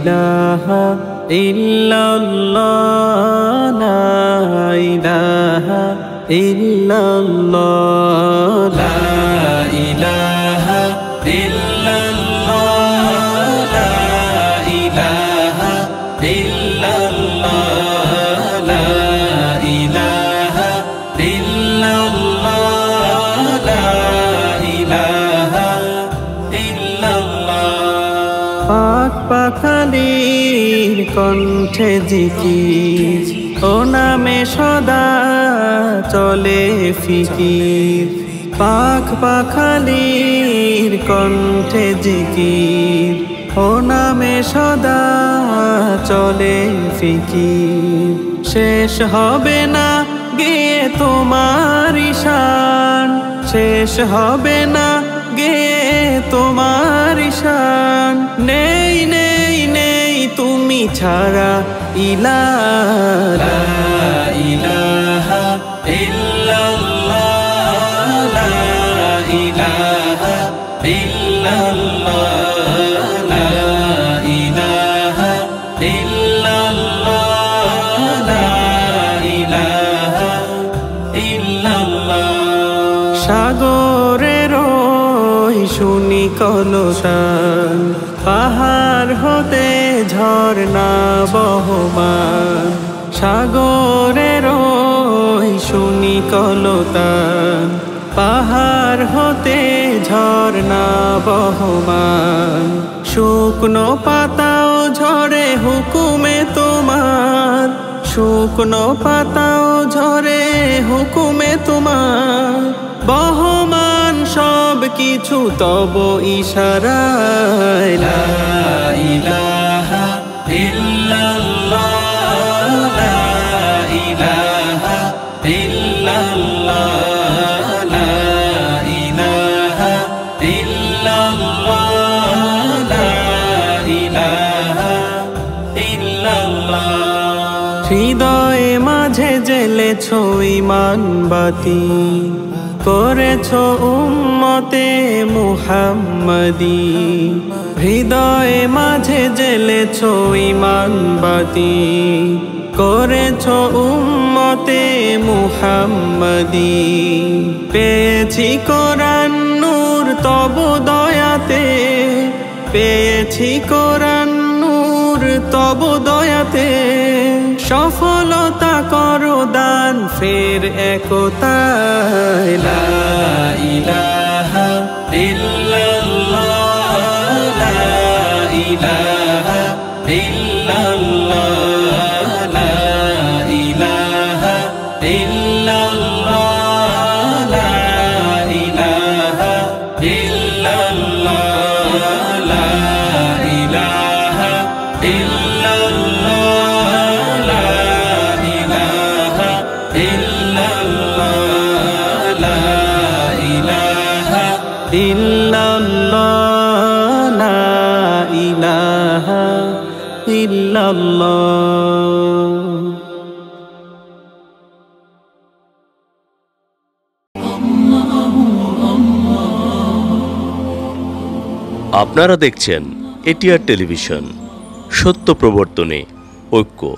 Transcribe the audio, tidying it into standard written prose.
ইলাহা ইল্লাল্লাহ লা ইলাহা ইল্লাল্লাহ লা ইলাহা ইল্লাল্লাহ লা ইলাহা ইল্লাল্লাহ লা ইলাহা ইল্লাল্লাহ লা ইলাহা ইল্লাল্লাহ। পাক পাখালির কণ্ঠে জিকির, ও নামে সদা চলে ফিকির। পাক পাখালির কণ্ঠে জিকির, ও নামে সদা চলে ফিকির। শেষ হবে না গেয়ে তোমার শান, শেষ হবে না গেয়ে তোমার শান। নেই নেই নেই তুমি ছাড়া ইলাহা ইলাহা ইল্লাল্লাহ লা ইলাহা ইল্লাল্লাহ লা ইলাহা ইল্লাল্লাহ লা ইলাহা ইল্লাল্লাহ। সাগরের শুনি কলতান, পাহাড় হতে ঝরনা বহমান। সাগরের শুনি কলতান, পাহাড় হতে ঝরনা বহমান। শুকনো পাতাও ঝরে হুকুমে তোমার, শুকনো পাতাও ঝরে হুকুমে তোমার। বহমান সব কিছু তব ইশারায়। লা ইলাহা ইল্লাল্লাহ লা ইলাহা ইল্লাল্লাহ লা ইলাহা ইল্লাল্লাহ লা ইলাহা ইল্লাল্লাহ। হৃদয়ে মাঝে জ্বেলেছো ঈমান বাতি, করেছো উম্মতে মুহাম্মদী। হৃদয়ে মাঝে জ্বেলেছো ঈমান বাতি, করেছো উম্মতে মুহাম্মদী। পেয়েছি কোরআন নূর তব দয়াতে, পেয়েছি কোরআন নূর তব দয়াতে। সফলতা করো দান ফের একতায়। লা ইলাহা ইল্লাল্লাহ লা ইলাহা ইল্লাল্লাহ লা ইলাহা ইল্লাল্লাহ লা ইলাহা ইল্লাল্লাহ লা ইলাহা ইল্লাল্লাহ লা ইলাহা ইল্লাল্লাহ লা ইলাহা ইল্লাল্লাহ লা ইলাহা ইল্লাল্লাহ। আপনারা দেখছেন এটিআর টেলিভিশন, সত্য প্রবর্তনে ঐক্য।